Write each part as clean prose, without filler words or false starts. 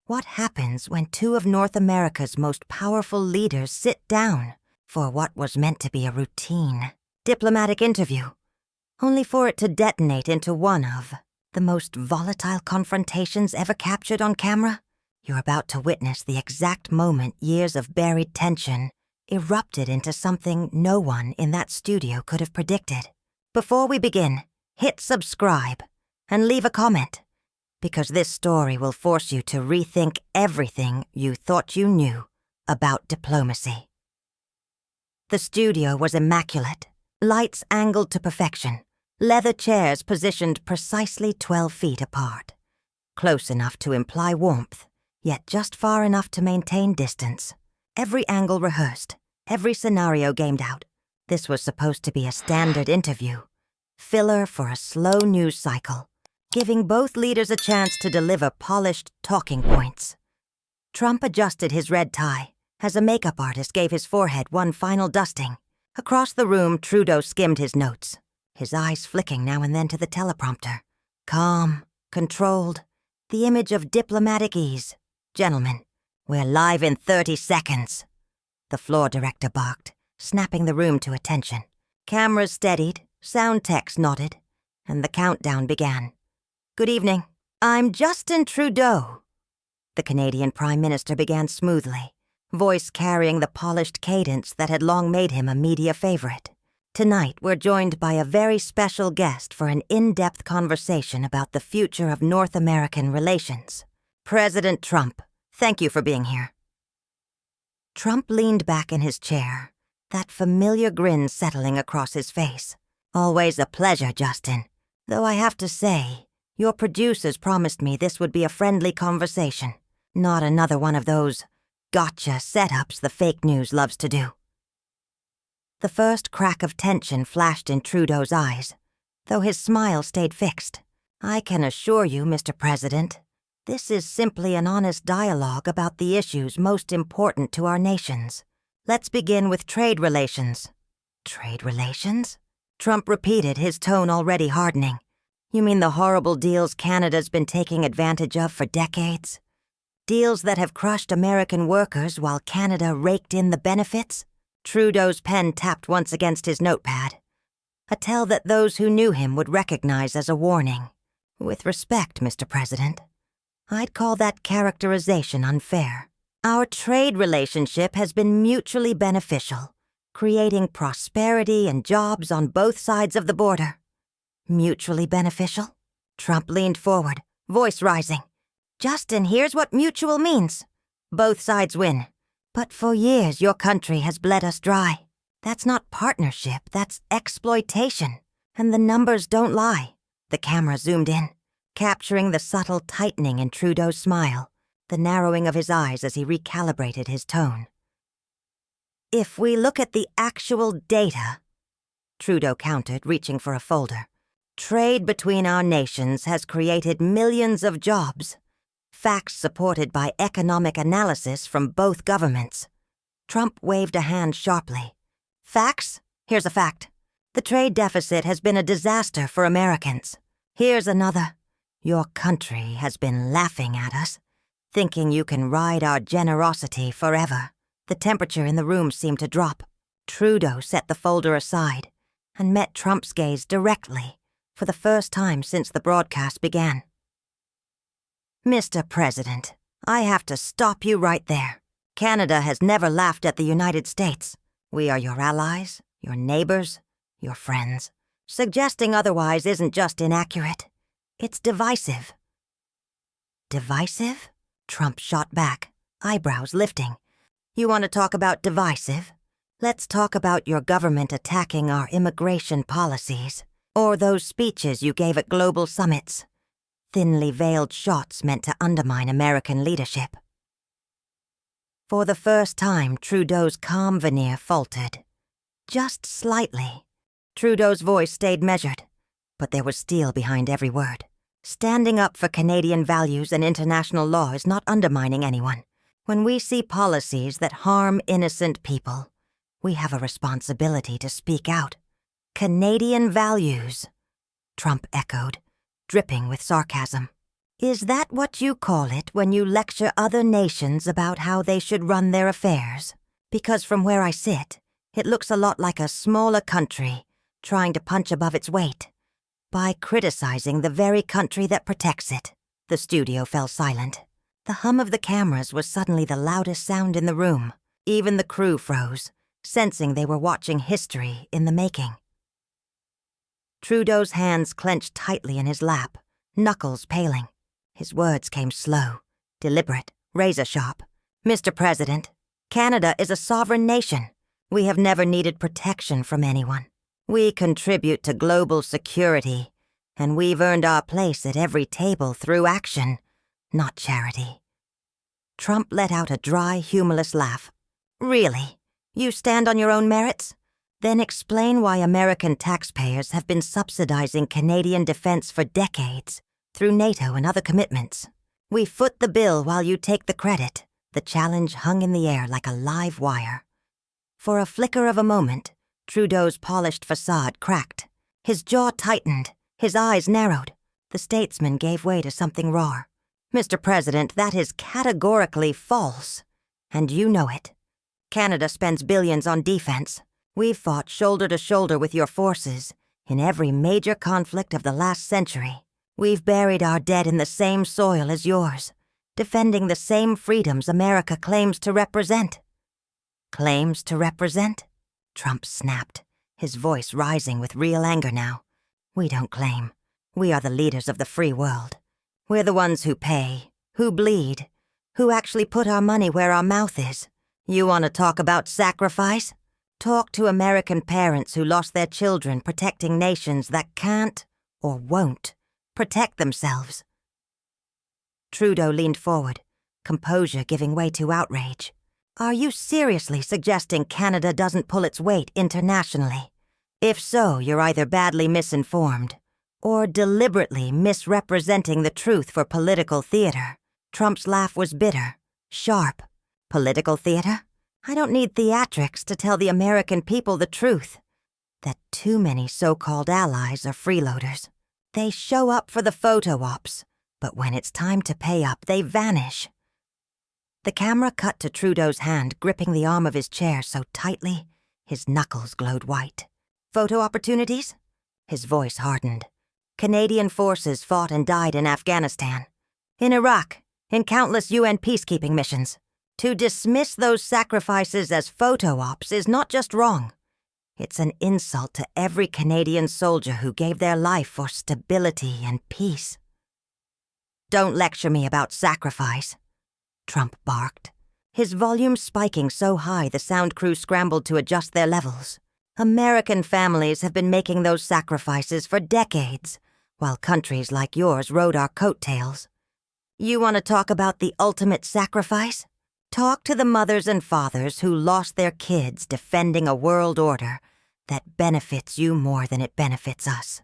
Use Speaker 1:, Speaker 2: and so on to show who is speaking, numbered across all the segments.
Speaker 1: What happens when two of North America's most powerful leaders sit down for what was meant to be a routine diplomatic interview, only for it to detonate into one of the most volatile confrontations ever captured on camera? You're about to witness the exact moment years of buried tension erupted into something no one in that studio could have predicted. Before we begin, hit subscribe and leave a comment, because this story will force you to rethink everything you thought you knew about diplomacy. The studio was immaculate, lights angled to perfection, leather chairs positioned precisely 12 feet apart, close enough to imply warmth, yet just far enough to maintain distance. Every angle rehearsed, every scenario gamed out. This was supposed to be a standard interview, filler for a slow news cycle, giving both leaders a chance to deliver polished talking points. Trump adjusted his red tie as a makeup artist gave his forehead one final dusting. Across the room, Trudeau skimmed his notes, his eyes flicking now and then to the teleprompter. Calm, controlled, the image of diplomatic ease. "Gentlemen, we're live in 30 seconds. The floor director barked, snapping the room to attention. Cameras steadied, sound techs nodded, and the countdown began. "Good evening. I'm Justin Trudeau." The Canadian Prime Minister began smoothly, voice carrying the polished cadence that had long made him a media favorite. "Tonight, we're joined by a very special guest for an in-depth conversation about the future of North American relations. President Trump, thank you for being here." Trump leaned back in his chair, that familiar grin settling across his face. "Always a pleasure, Justin. Though I have to say, your producers promised me this would be a friendly conversation, not another one of those gotcha setups the fake news loves to do." The first crack of tension flashed in Trudeau's eyes, though his smile stayed fixed. "I can assure you, Mr. President, this is simply an honest dialogue about the issues most important to our nations. Let's begin with trade relations." "Trade relations?" Trump repeated, his tone already hardening. "You mean the horrible deals Canada's been taking advantage of for decades? Deals that have crushed American workers while Canada raked in the benefits?" Trudeau's pen tapped once against his notepad, a tell that those who knew him would recognize as a warning. "With respect, Mr. President, I'd call that characterization unfair. Our trade relationship has been mutually beneficial, creating prosperity and jobs on both sides of the border." "Mutually beneficial?" Trump leaned forward, voice rising. "Justin, here's what mutual means. Both sides win. But for years, your country has bled us dry. That's not partnership, that's exploitation. And the numbers don't lie." The camera zoomed in, capturing the subtle tightening in Trudeau's smile, the narrowing of his eyes as he recalibrated his tone. "If we look at the actual data," Trudeau countered, reaching for a folder, "trade between our nations has created millions of jobs. Facts supported by economic analysis from both governments." Trump waved a hand sharply. "Facts? Here's a fact. The trade deficit has been a disaster for Americans. Here's another. Your country has been laughing at us, thinking you can ride our generosity forever." The temperature in the room seemed to drop. Trudeau set the folder aside and met Trump's gaze directly for the first time since the broadcast began. "Mr. President, I have to stop you right there. Canada has never laughed at the United States. We are your allies, your neighbors, your friends. Suggesting otherwise isn't just inaccurate, it's divisive." "Divisive?" Trump shot back, eyebrows lifting. "You want to talk about divisive? Let's talk about your government attacking our immigration policies, or those speeches you gave at global summits. Thinly veiled shots meant to undermine American leadership." For the first time, Trudeau's calm veneer faltered. Just slightly. Trudeau's voice stayed measured, but there was steel behind every word. Standing up for Canadian values and international law is not undermining anyone. When we see policies that harm innocent people, we have a responsibility to speak out. "Canadian values," Trump echoed, dripping with sarcasm. Is that what you call it when you lecture other nations about how they should run their affairs? Because from where I sit, it looks a lot like a smaller country trying to punch above its weight by criticizing the very country that protects it. The studio fell silent. The hum of the cameras was suddenly the loudest sound in the room. Even the crew froze, sensing they were watching history in the making. Trudeau's hands clenched tightly in his lap, knuckles paling. His words came slow, deliberate, razor-sharp. Mr. President, Canada is a sovereign nation. We have never needed protection from anyone. We contribute to global security, and we've earned our place at every table through action, not charity. Trump let out a dry, humorless laugh. Really? You stand on your own merits? Then explain why American taxpayers have been subsidizing Canadian defense for decades, through NATO and other commitments. We foot the bill while you take the credit. The challenge hung in the air like a live wire. For a flicker of a moment, Trudeau's polished facade cracked. His jaw tightened, his eyes narrowed. The statesman gave way to something raw. Mr. President, that is categorically false. And you know it. Canada spends billions on defense. We've fought shoulder to shoulder with your forces in every major conflict of the last century. We've buried our dead in the same soil as yours, defending the same freedoms America claims to represent. Claims to represent? Trump snapped, his voice rising with real anger now. We don't claim. We are the leaders of the free world. We're the ones who pay, who bleed, who actually put our money where our mouth is. You want to talk about sacrifice? Talk to American parents who lost their children protecting nations that can't, or won't, protect themselves. Trudeau leaned forward, composure giving way to outrage. Are you seriously suggesting Canada doesn't pull its weight internationally? If so, you're either badly misinformed or deliberately misrepresenting the truth for political theater. Trump's laugh was bitter, sharp. Political theater? I don't need theatrics to tell the American people the truth. That too many so-called allies are freeloaders. They show up for the photo ops, but when it's time to pay up, they vanish. The camera cut to Trudeau's hand gripping the arm of his chair so tightly, his knuckles glowed white. Photo opportunities? His voice hardened. Canadian forces fought and died in Afghanistan, in Iraq, in countless UN peacekeeping missions. To dismiss those sacrifices as photo ops is not just wrong. It's an insult to every Canadian soldier who gave their life for stability and peace. Don't lecture me about sacrifice, Trump barked, his volume spiking so high the sound crew scrambled to adjust their levels. American families have been making those sacrifices for decades, while countries like yours rode our coattails. You want to talk about the ultimate sacrifice? Talk to the mothers and fathers who lost their kids defending a world order that benefits you more than it benefits us.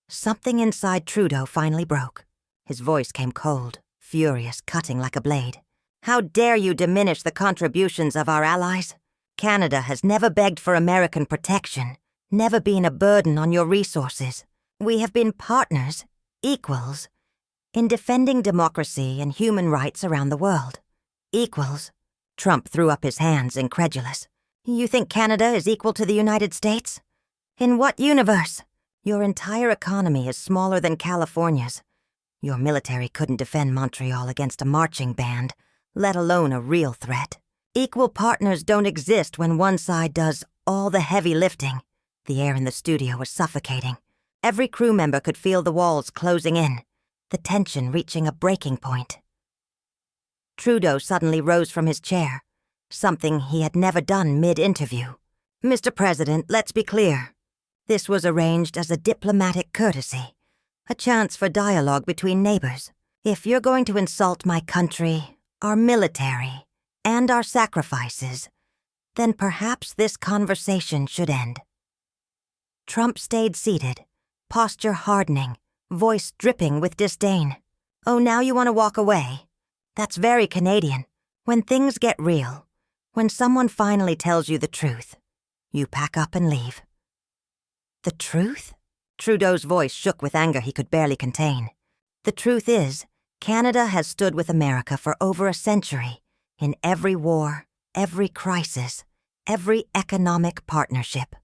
Speaker 1: Something inside Trudeau finally broke. His voice came cold, furious, cutting like a blade. How dare you diminish the contributions of our allies? Canada has never begged for American protection, never been a burden on your resources. We have been partners, equals, in defending democracy and human rights around the world. Equals? Trump threw up his hands, incredulous. You think Canada is equal to the United States? In what universe? Your entire economy is smaller than California's. Your military couldn't defend Montreal against a marching band, let alone a real threat. Equal partners don't exist when one side does all the heavy lifting. The air in the studio was suffocating. Every crew member could feel the walls closing in, the tension reaching a breaking point. Trudeau suddenly rose from his chair, something he had never done mid-interview. Mr. President, let's be clear. This was arranged as a diplomatic courtesy, a chance for dialogue between neighbors. If you're going to insult my country, our military, and our sacrifices, then perhaps this conversation should end. Trump stayed seated, posture hardening, voice dripping with disdain. Oh, now you want to walk away? That's very Canadian. When things get real, when someone finally tells you the truth, you pack up and leave. The truth? Trudeau's voice shook with anger he could barely contain. The truth is, Canada has stood with America for over a century, in every war, every crisis, every economic partnership.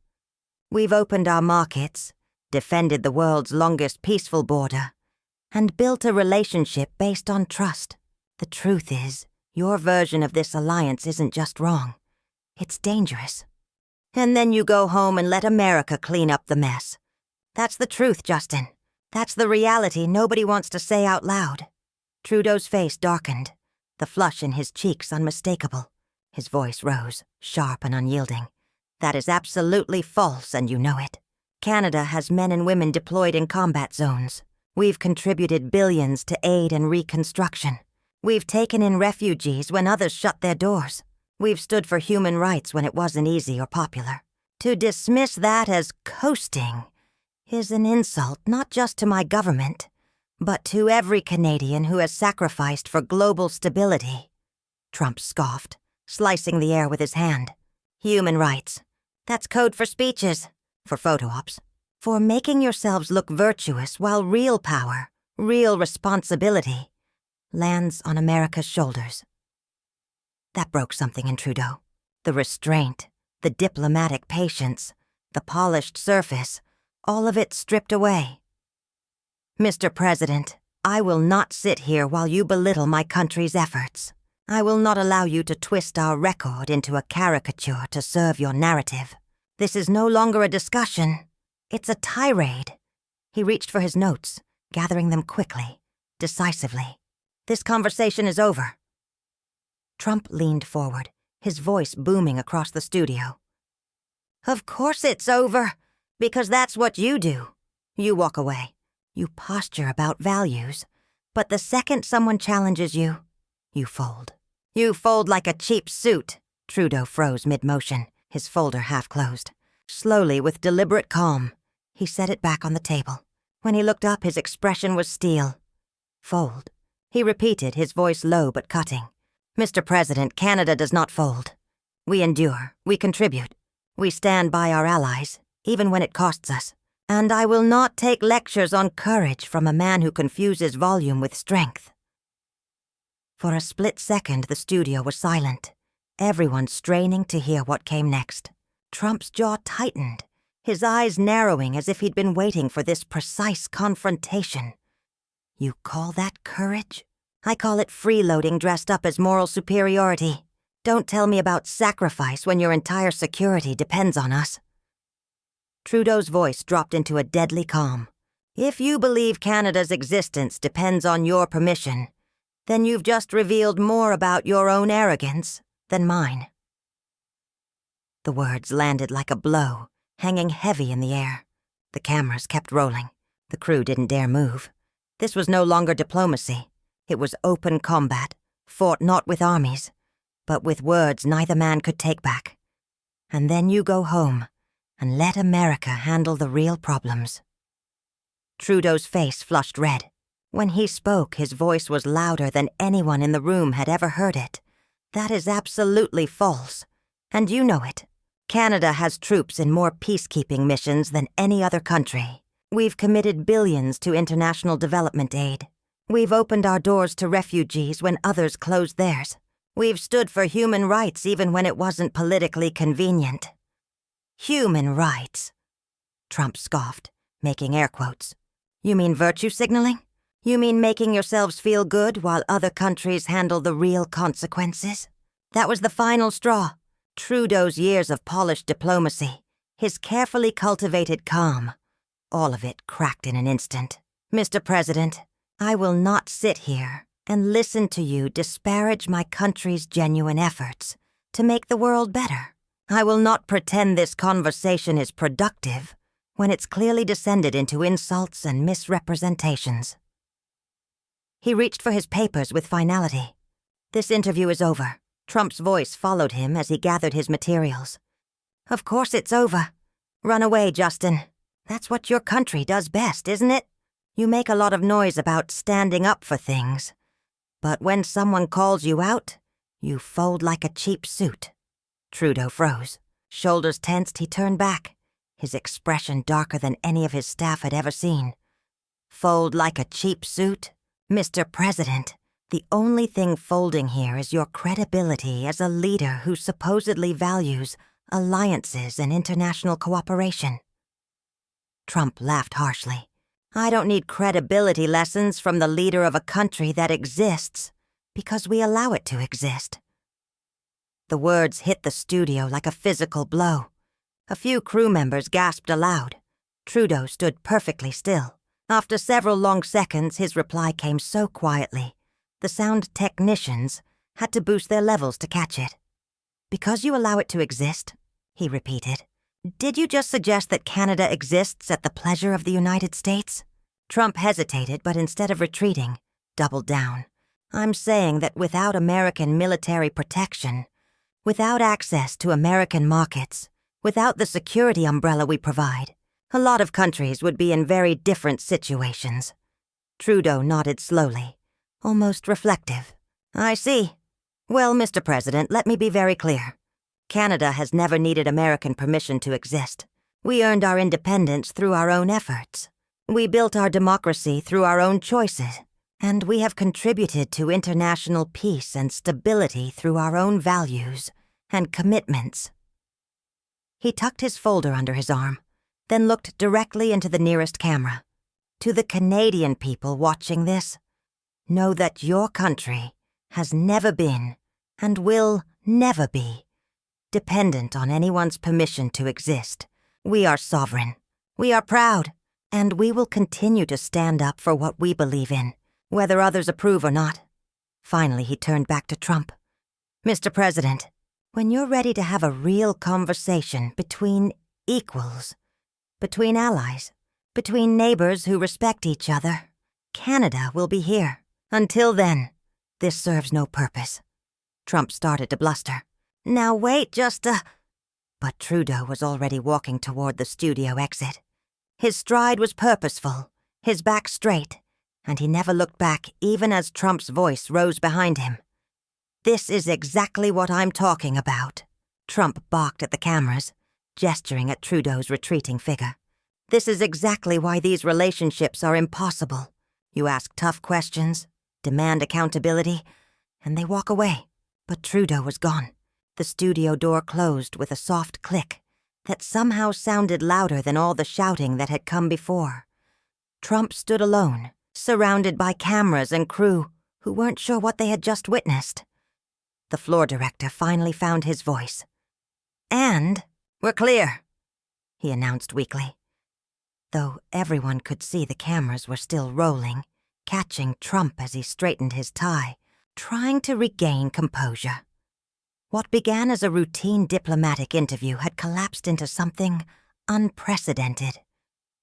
Speaker 1: We've opened our markets, defended the world's longest peaceful border, and built a relationship based on trust. The truth is, your version of this alliance isn't just wrong, it's dangerous. And then you go home and let America clean up the mess. That's the truth, Justin. That's the reality nobody wants to say out loud. Trudeau's face darkened, the flush in his cheeks unmistakable. His voice rose, sharp and unyielding. That is absolutely false, and you know it. Canada has men and women deployed in combat zones. We've contributed billions to aid and reconstruction. We've taken in refugees when others shut their doors. We've stood for human rights when it wasn't easy or popular. To dismiss that as coasting is an insult not just to my government, but to every Canadian who has sacrificed for global stability. Trump scoffed, slicing the air with his hand. Human rights. That's code for speeches, for photo ops, for making yourselves look virtuous while real power, real responsibility, lands on America's shoulders. That broke something in Trudeau. The restraint, the diplomatic patience, the polished surface, all of it stripped away. Mr. President, I will not sit here while you belittle my country's efforts. I will not allow you to twist our record into a caricature to serve your narrative. This is no longer a discussion. It's a tirade. He reached for his notes, gathering them quickly, decisively. This conversation is over. Trump leaned forward, his voice booming across the studio. Of course it's over, because that's what you do. You walk away. You posture about values. But the second someone challenges you, you fold. You fold like a cheap suit. Trudeau froze mid-motion, his folder half closed. Slowly, with deliberate calm, he set it back on the table. When he looked up, his expression was steel. Fold. He repeated, his voice low but cutting. Mr. President, Canada does not fold. We endure. We contribute. We stand by our allies, even when it costs us. And I will not take lectures on courage from a man who confuses volume with strength. For a split second, the studio was silent, everyone straining to hear what came next. Trump's jaw tightened, his eyes narrowing as if he'd been waiting for this precise confrontation. You call that courage? I call it freeloading dressed up as moral superiority. Don't tell me about sacrifice when your entire security depends on us. Trudeau's voice dropped into a deadly calm. If you believe Canada's existence depends on your permission, then you've just revealed more about your own arrogance than mine. The words landed like a blow, hanging heavy in the air. The cameras kept rolling. The crew didn't dare move. This was no longer diplomacy. It was open combat, fought not with armies, but with words neither man could take back. And then you go home and let America handle the real problems. Trudeau's face flushed red. When he spoke, his voice was louder than anyone in the room had ever heard it. That is absolutely false. And you know it. Canada has troops in more peacekeeping missions than any other country. We've committed billions to international development aid. We've opened our doors to refugees when others closed theirs. We've stood for human rights even when it wasn't politically convenient. Human rights? Trump scoffed, making air quotes. You mean virtue signaling? You mean making yourselves feel good while other countries handle the real consequences? That was the final straw. Trudeau's years of polished diplomacy, his carefully cultivated calm, all of it cracked in an instant. Mr. President, I will not sit here and listen to you disparage my country's genuine efforts to make the world better. I will not pretend this conversation is productive when it's clearly descended into insults and misrepresentations. He reached for his papers with finality. This interview is over. Trump's voice followed him as he gathered his materials. Of course it's over. Run away, Justin. That's what your country does best, isn't it? You make a lot of noise about standing up for things. But when someone calls you out, you fold like a cheap suit. Trudeau froze. Shoulders tensed, he turned back, his expression darker than any of his staff had ever seen. Fold like a cheap suit? Mr. President, the only thing folding here is your credibility as a leader who supposedly values alliances and international cooperation. Trump laughed harshly. I don't need credibility lessons from the leader of a country that exists because we allow it to exist. The words hit the studio like a physical blow. A few crew members gasped aloud. Trudeau stood perfectly still. After several long seconds, his reply came so quietly, the sound technicians had to boost their levels to catch it. Because you allow it to exist, he repeated. Did you just suggest that Canada exists at the pleasure of the United States? Trump hesitated, but instead of retreating, doubled down. I'm saying that without American military protection, without access to American markets, without the security umbrella we provide, a lot of countries would be in very different situations. Trudeau nodded slowly, almost reflective. I see. Well, Mr. President, let me be very clear. Canada has never needed American permission to exist. We earned our independence through our own efforts. We built our democracy through our own choices, and we have contributed to international peace and stability through our own values and commitments. He tucked his folder under his arm, then looked directly into the nearest camera. To the Canadian people watching this, know that your country has never been, and will never be, dependent on anyone's permission to exist. We are sovereign. We are proud. And we will continue to stand up for what we believe in, whether others approve or not. Finally, he turned back to Trump. Mr. President, when you're ready to have a real conversation between equals, between allies, between neighbors who respect each other, Canada will be here. Until then, this serves no purpose. Trump started to bluster. Now wait just a... But Trudeau was already walking toward the studio exit. His stride was purposeful, his back straight, and he never looked back even as Trump's voice rose behind him. This is exactly what I'm talking about. Trump barked at the cameras, gesturing at Trudeau's retreating figure. This is exactly why these relationships are impossible. You ask tough questions, demand accountability, and they walk away. But Trudeau was gone. The studio door closed with a soft click that somehow sounded louder than all the shouting that had come before. Trump stood alone, surrounded by cameras and crew who weren't sure what they had just witnessed. The floor director finally found his voice. And we're clear, he announced weakly. Though everyone could see the cameras were still rolling, catching Trump as he straightened his tie, trying to regain composure. What began as a routine diplomatic interview had collapsed into something unprecedented.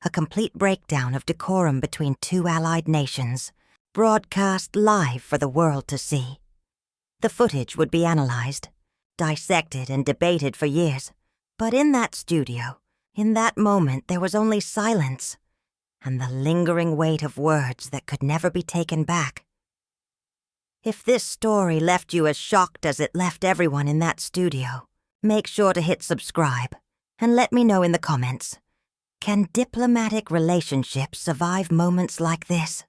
Speaker 1: A complete breakdown of decorum between two allied nations, broadcast live for the world to see. The footage would be analyzed, dissected and debated for years. But in that studio, in that moment, there was only silence and the lingering weight of words that could never be taken back. If this story left you as shocked as it left everyone in that studio, make sure to hit subscribe and let me know in the comments. Can diplomatic relationships survive moments like this?